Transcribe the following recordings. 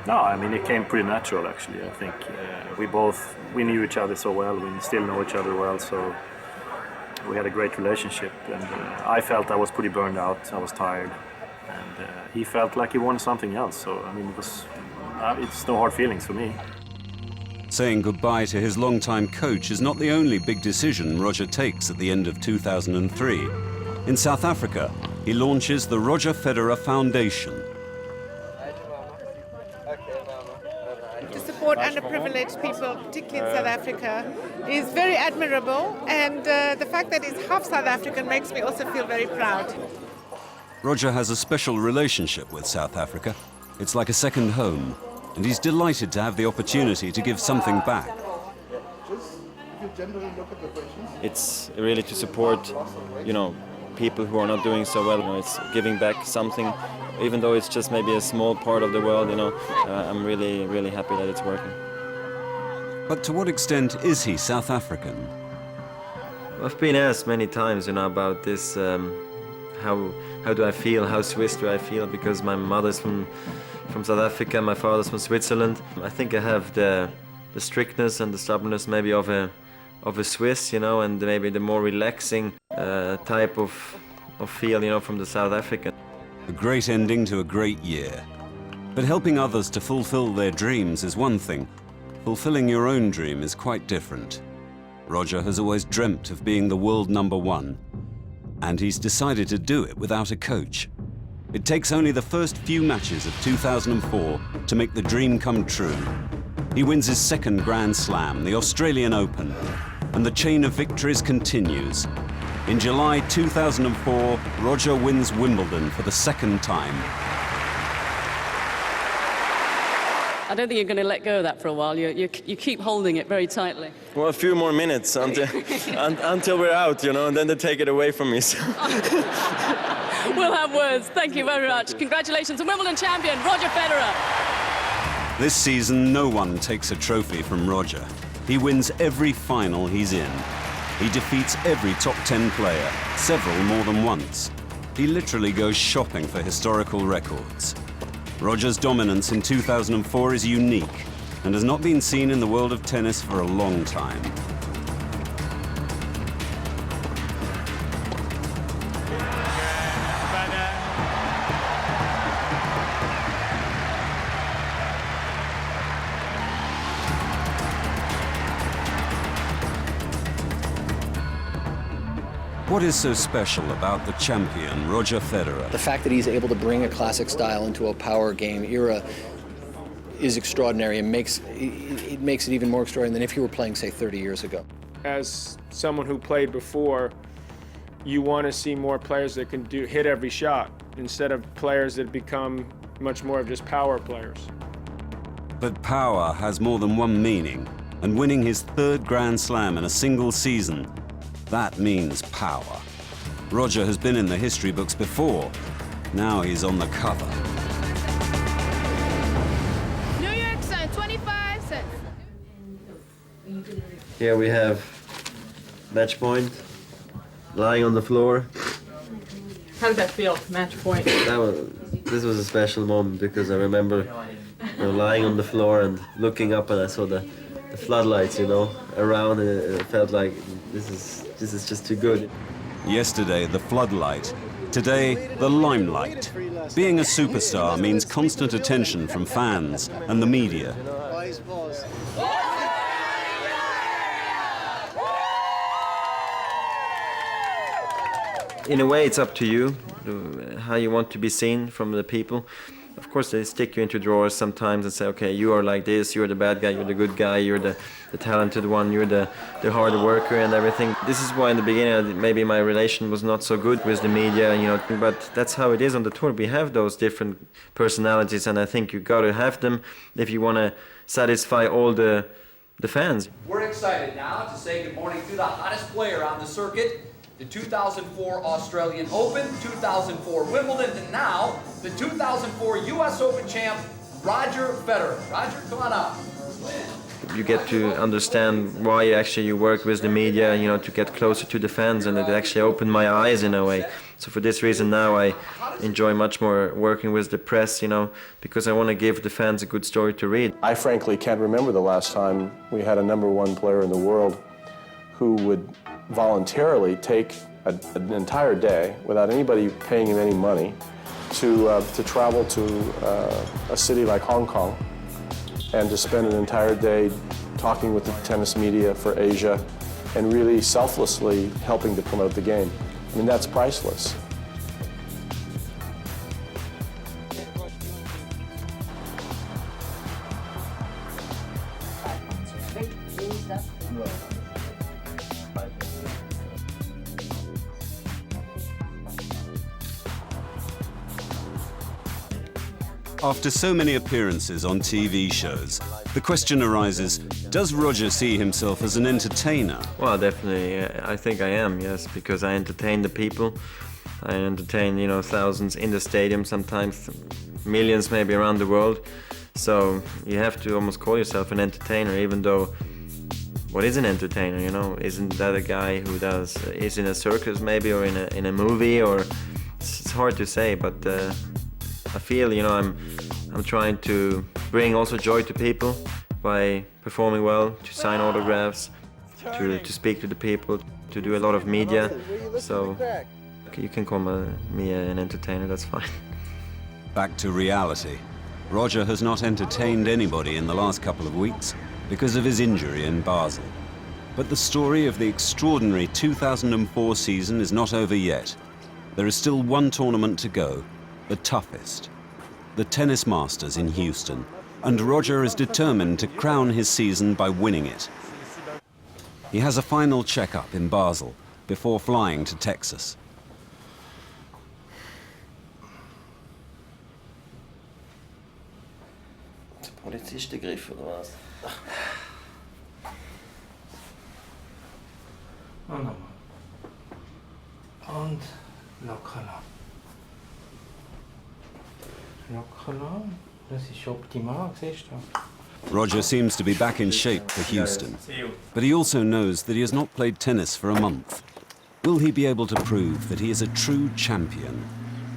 No, I mean, it came pretty natural, actually. I think we knew each other so well, we still know each other well, so we had a great relationship. And I felt I was pretty burned out, I was tired. And he felt like he wanted something else, so I mean, it's no hard feelings for me. Saying goodbye to his longtime coach is not the only big decision Roger takes at the end of 2003. In South Africa, he launches the Roger Federer Foundation. To support underprivileged people, particularly in South Africa, is very admirable, and the fact that he's half South African makes me also feel very proud. Roger has a special relationship with South Africa. It's like a second home, and he's delighted to have the opportunity to give something back. It's really to support, people who are not doing so well. It's giving back something, even though it's just maybe a small part of the world. I'm really, really happy that it's working. But to what extent is he South African? I've been asked many times, about this. How do I feel? How Swiss do I feel? Because my mother's from South Africa, my father's from Switzerland. I think I have the strictness and the stubbornness maybe of a Swiss, and maybe the more relaxing type of feel, from the South African. A great ending to a great year. But helping others to fulfill their dreams is one thing. Fulfilling your own dream is quite different. Roger has always dreamt of being the world #1, and he's decided to do it without a coach. It takes only the first few matches of 2004 to make the dream come true. He wins his second Grand Slam, the Australian Open, and the chain of victories continues. In July 2004, Roger wins Wimbledon for the second time. I don't think you're going to let go of that for a while. You keep holding it very tightly. Well, a few more minutes until we're out, and then they take it away from me. So. We'll have words. Thank you very much. Congratulations on Wimbledon champion, Roger Federer. This season, no one takes a trophy from Roger. He wins every final he's in. He defeats every top 10 player, several more than once. He literally goes shopping for historical records. Roger's dominance in 2004 is unique and has not been seen in the world of tennis for a long time. What is so special about the champion, Roger Federer? The fact that he's able to bring a classic style into a power game era is extraordinary and makes it even more extraordinary than if he were playing, say, 30 years ago. As someone who played before, you want to see more players that can hit every shot instead of players that become much more of just power players. But power has more than one meaning, and winning his third Grand Slam in a single season, that means power. Roger has been in the history books before. Now he's on the cover. New York Sun, 25 cents. Here we have match point, lying on the floor. How did that feel, match point? This was a special moment because I remember lying on the floor and looking up, and I saw the floodlights, around, and it felt like this is just too good. Yesterday, the floodlight. Today, the limelight. Being a superstar means constant attention from fans and the media. In a way, it's up to you, how you want to be seen from the people. Of course, they stick you into drawers sometimes and say, okay, you are like this, you're the bad guy, you're the good guy, you're the talented one, you're the hard worker and everything. This is why in the beginning maybe my relation was not so good with the media, but that's how it is on the tour. We have those different personalities, and I think you got to have them if you want to satisfy all the fans. We're excited now to say good morning to the hottest player on the circuit, the 2004 Australian Open, 2004 Wimbledon, and now the 2004 US Open champ, Roger Federer. Roger, come on out. You get to understand why actually you work with the media, to get closer to the fans, and it actually opened my eyes in a way. So for this reason now I enjoy much more working with the press, you know, because I want to give the fans a good story to read. I frankly can't remember the last time we had a #1 player in the world who would voluntarily take an entire day without anybody paying him any money to travel to a city like Hong Kong and to spend an entire day talking with the tennis media for Asia and really selflessly helping to promote the game. I mean, that's priceless. After so many appearances on TV shows, the question arises, does Roger see himself as an entertainer? Well, definitely, I think I am, yes, because I entertain the people. I entertain, you know, thousands in the stadium, sometimes millions maybe around the world. So you have to almost call yourself an entertainer, even though what is an entertainer, you know? Isn't that a guy who is in a circus maybe, or in a movie, or it's hard to say, but I feel, you know, I'm trying to bring also joy to people by performing well, to sign autographs, to speak to the people, to do a lot of media. So you can call me an entertainer, that's fine. Back to reality. Roger has not entertained anybody in the last couple of weeks because of his injury in Basel. But the story of the extraordinary 2004 season is not over yet. There is still one tournament to go, the toughest, the Tennis Masters in Houston, and Roger is determined to crown his season by winning it. He has a final checkup in Basel before flying to Texas. Polizistengriff oder was? Und nochmal. Und locker lang. Locker lang. Das ist optimal, siehst du? Roger seems to be back in shape for Houston, but he also knows that he has not played tennis for a month. Will he be able to prove that he is a true champion?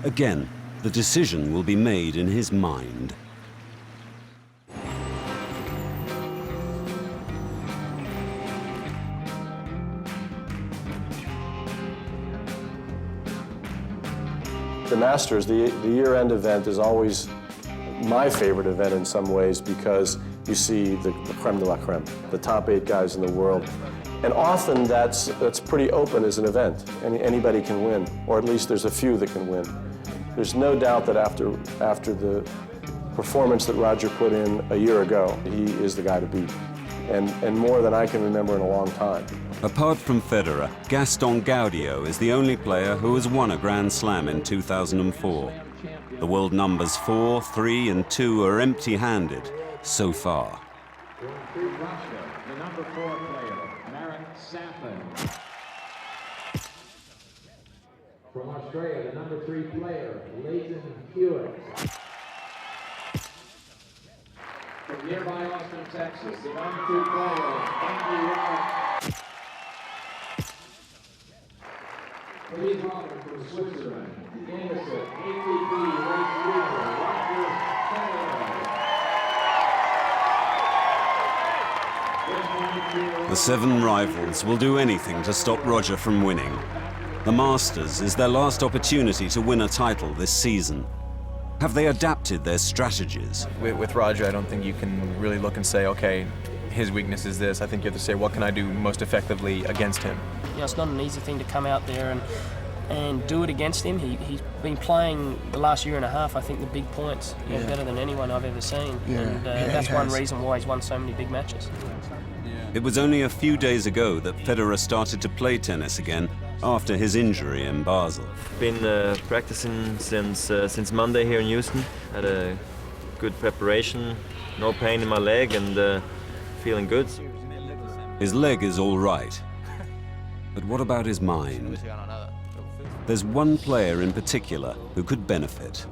Again, the decision will be made in his mind. The Masters, the year-end event, is always my favorite event in some ways because you see the creme de la creme, the top 8 guys in the world. And often that's pretty open as an event. Anybody can win, or at least there's a few that can win. There's no doubt that after the performance that Roger put in a year ago, he is the guy to beat, and more than I can remember in a long time. Apart from Federer, Gaston Gaudio is the only player who has won a Grand Slam in 2004. The world numbers 4, 3 and 2 are empty-handed so far. The number 4 player, Marat Safin. From Australia, the number 3 player, Leighton Hewitt. From nearby Austin, Texas, the number 2 player, Andy Rock. Please welcome from Switzerland, the innocent ATP race leader, Roger Federer. The 7 rivals will do anything to stop Roger from winning. The Masters is their last opportunity to win a title this season. Have they adapted their strategies? With Roger, I don't think you can really look and say, okay, his weakness is this. I think you have to say, what can I do most effectively against him? You know, it's not an easy thing to come out there and do it against him. He's been playing the last year and a half, I think, the big points, better than anyone I've ever seen. And that's one reason why he's won so many big matches. It was only a few days ago that Federer started to play tennis again after his injury in Basel. Been practicing since Monday here in Houston. Had a good preparation, no pain in my leg, and feeling good. His leg is all right. But what about his mind? There's one player in particular who could benefit.